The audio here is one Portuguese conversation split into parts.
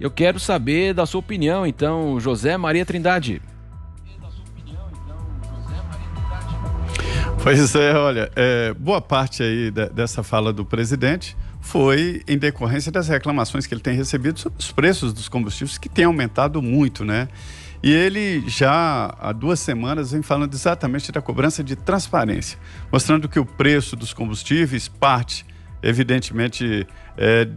Eu quero saber da sua opinião, então, José Maria Trindade. Pois é, olha, boa parte aí dessa fala do presidente foi em decorrência das reclamações que ele tem recebido sobre os preços dos combustíveis, que têm aumentado muito, né? E ele já há 2 semanas vem falando exatamente da cobrança de transparência, mostrando que o preço dos combustíveis parte, evidentemente,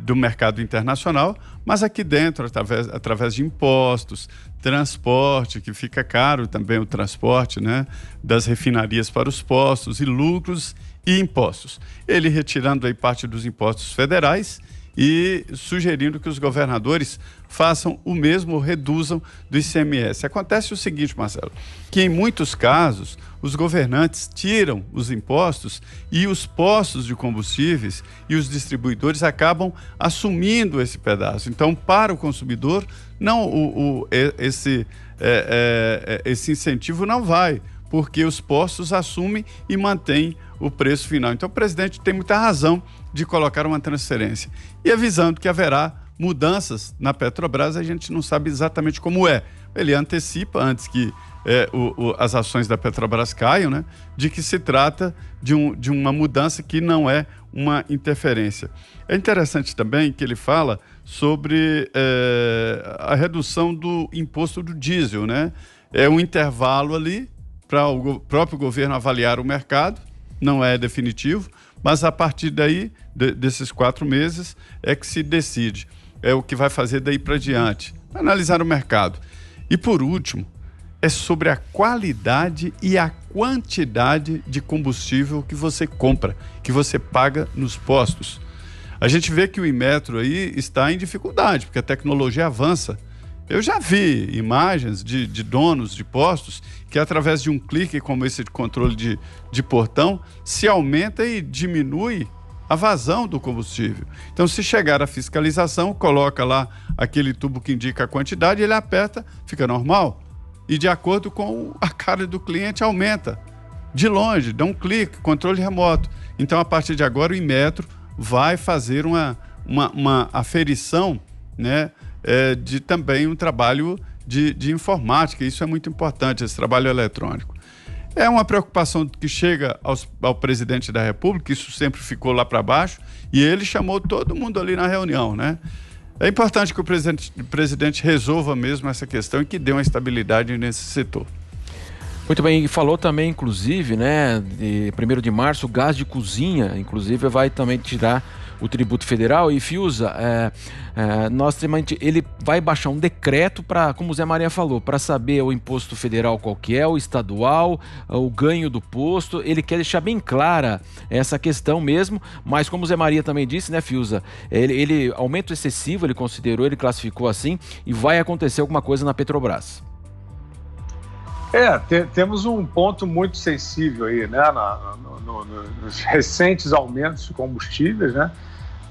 do mercado internacional, mas aqui dentro, através de impostos, transporte, que fica caro também o transporte, né, das refinarias para os postos, e lucros e impostos. Ele retirando aí parte dos impostos federais e sugerindo que os governadores façam o mesmo, reduzam do ICMS. Acontece o seguinte, Marcelo, que em muitos casos os governantes tiram os impostos e os postos de combustíveis e os distribuidores acabam assumindo esse pedaço. Então, para o consumidor, não esse incentivo não vai, porque os postos assumem e mantêm o preço final. Então, o presidente tem muita razão de colocar uma transferência. E avisando que haverá mudanças na Petrobras, a gente não sabe exatamente como é. Ele antecipa, antes que as ações da Petrobras caiam, né, de que se trata de uma mudança que não é uma interferência. É interessante também que ele fala sobre a redução do imposto do diesel, né? É um intervalo ali para o próprio governo avaliar o mercado, não é definitivo, mas a partir daí, desses 4 meses, é que se decide. É o que vai fazer daí para diante. Analisar o mercado. E por último, é sobre a qualidade e a quantidade de combustível que você compra, que você paga nos postos. A gente vê que o Inmetro aí está em dificuldade, porque a tecnologia avança. Eu já vi imagens de donos de postos que, através de um clique como esse de controle de portão, se aumenta e diminui a vazão do combustível. Então, se chegar a fiscalização, coloca lá aquele tubo que indica a quantidade, ele aperta, fica normal. E de acordo com a cara do cliente, aumenta. De longe, dá um clique, controle remoto. Então, a partir de agora, o Inmetro vai fazer uma aferição, né, de também um trabalho de informática. Isso é muito importante, esse trabalho eletrônico. É uma preocupação que chega ao presidente da República, isso sempre ficou lá para baixo, e ele chamou todo mundo ali na reunião, né? É importante que o presidente resolva mesmo essa questão e que dê uma estabilidade nesse setor. Muito bem, e falou também, inclusive, né, de 1º de março, o gás de cozinha, inclusive, vai também tirar o tributo federal. E Fiuza, ele vai baixar um decreto para, como o Zé Maria falou, para saber o imposto federal qual que é, o estadual, o ganho do posto. Ele quer deixar bem clara essa questão mesmo, mas como o Zé Maria também disse, né, Fiuza, ele aumento excessivo, ele considerou, ele classificou assim, e vai acontecer alguma coisa na Petrobras. Temos um ponto muito sensível aí, né, nos recentes aumentos de combustíveis, né?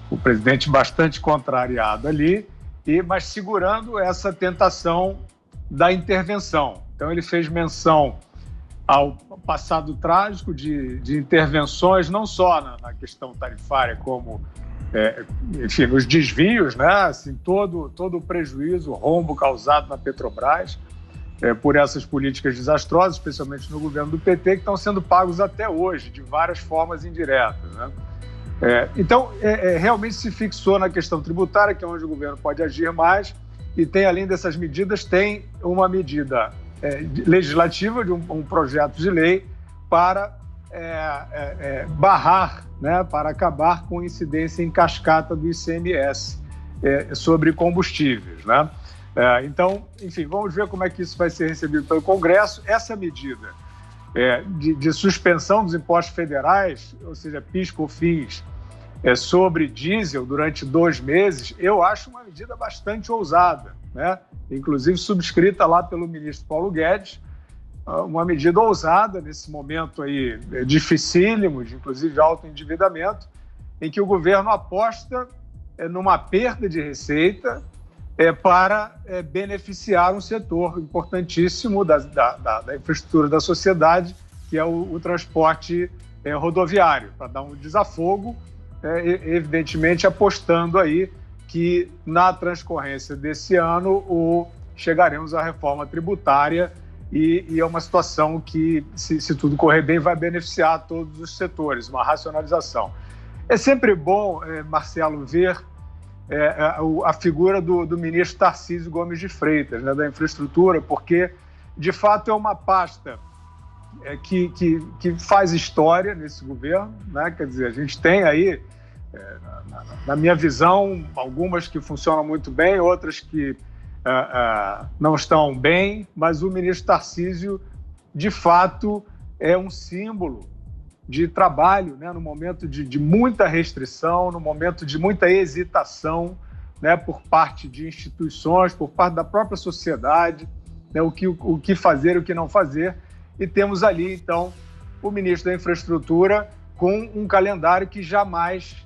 O presidente bastante contrariado ali, mas segurando essa tentação da intervenção. Então, ele fez menção ao passado trágico de intervenções, não só na questão tarifária, como, enfim, nos desvios, né? Assim, todo o prejuízo, o rombo causado na Petrobras, por essas políticas desastrosas, especialmente no governo do PT, que estão sendo pagos até hoje, de várias formas indiretas, né? Então, realmente se fixou na questão tributária, que é onde o governo pode agir mais, e tem, além dessas medidas, tem uma medida legislativa, de um projeto de lei para barrar, né, para acabar com incidência em cascata do ICMS sobre combustíveis, né? Então, enfim, vamos ver como é que isso vai ser recebido pelo Congresso. Essa medida de suspensão dos impostos federais, ou seja, PIS, COFINS, sobre diesel durante 2 meses, eu acho uma medida bastante ousada, né? Inclusive subscrita lá pelo ministro Paulo Guedes, uma medida ousada nesse momento aí dificílimo, inclusive de alto endividamento, em que o governo aposta numa perda de receita para beneficiar um setor importantíssimo da infraestrutura da sociedade, que é o transporte rodoviário, para dar um desafogo, evidentemente apostando aí que na transcorrência desse ano chegaremos à reforma tributária e é uma situação que, se tudo correr bem, vai beneficiar todos os setores, uma racionalização. É sempre bom, Marcelo, ver a figura do ministro Tarcísio Gomes de Freitas, né, da infraestrutura, porque, de fato, é uma pasta que faz história nesse governo, né? Quer dizer, a gente tem aí, na minha visão, algumas que funcionam muito bem, outras que não estão bem, mas o ministro Tarcísio, de fato, é um símbolo de trabalho, né, no momento de muita restrição, no momento de muita hesitação, né, por parte de instituições, por parte da própria sociedade, né, o que fazer e o que não fazer. E temos ali, então, o ministro da Infraestrutura com um calendário que jamais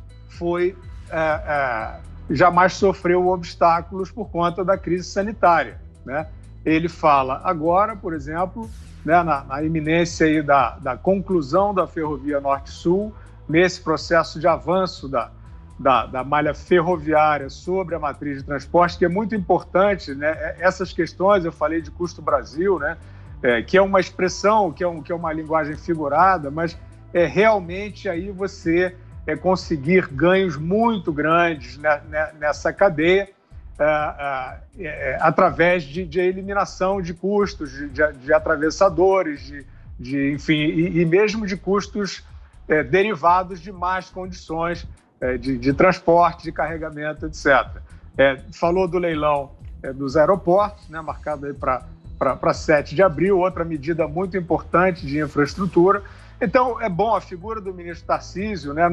sofreu obstáculos por conta da crise sanitária, né? Ele fala agora, por exemplo, né, na iminência aí da conclusão da Ferrovia Norte-Sul, nesse processo de avanço da malha ferroviária sobre a matriz de transporte, que é muito importante, né? Essas questões, eu falei de custo Brasil, né? Que é uma expressão, que é uma linguagem figurada, mas realmente aí você conseguir ganhos muito grandes nessa cadeia, através de eliminação de custos, de atravessadores, enfim, e mesmo de custos derivados de más condições de transporte, de carregamento, etc. Falou do leilão dos aeroportos, né, marcado aí para 7 de abril, outra medida muito importante de infraestrutura. Então, é bom a figura do ministro Tarcísio, né,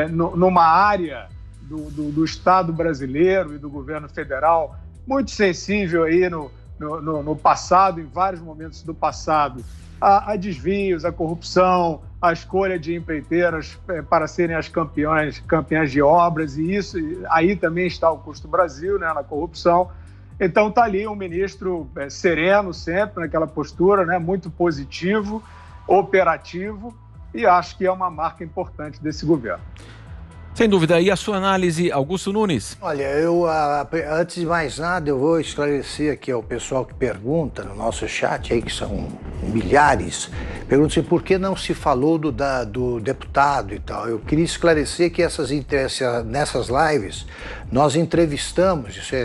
numa área do Estado brasileiro e do governo federal muito sensível aí no passado, em vários momentos do passado, a desvios, a corrupção, a escolha de empreiteiras para serem as campeãs de obras, e isso aí também está o custo Brasil, né, na corrupção. Então está ali um ministro sereno sempre, naquela postura, né, muito positivo, operativo, e acho que é uma marca importante desse governo. Sem dúvida. E a sua análise, Augusto Nunes? Olha, antes de mais nada, eu vou esclarecer aqui ao pessoal que pergunta no nosso chat, aí, que são milhares, perguntam assim, por que não se falou do deputado e tal. Eu queria esclarecer que nessas lives nós entrevistamos, isso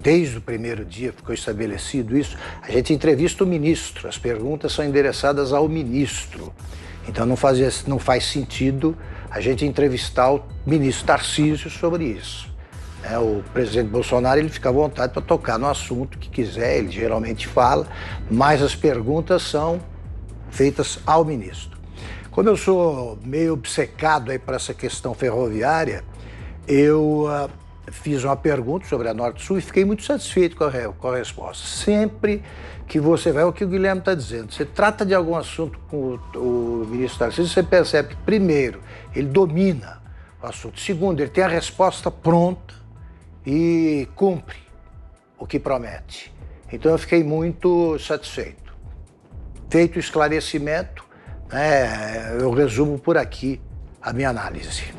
desde o primeiro dia ficou estabelecido isso, a gente entrevista o ministro, as perguntas são endereçadas ao ministro. Então não faz sentido a gente entrevistar o ministro Tarcísio sobre isso. O presidente Bolsonaro, ele fica à vontade para tocar no assunto que quiser, ele geralmente fala, mas as perguntas são feitas ao ministro. Como eu sou meio obcecado aí para essa questão ferroviária, eu fiz uma pergunta sobre a Norte-Sul e fiquei muito satisfeito com a resposta. Sempre que você vai, é o que o Guilherme está dizendo, você trata de algum assunto com o ministro Tarcísio, você percebe que, primeiro, ele domina o assunto. Segundo, ele tem a resposta pronta e cumpre o que promete. Então eu fiquei muito satisfeito. Feito o esclarecimento, eu resumo por aqui a minha análise.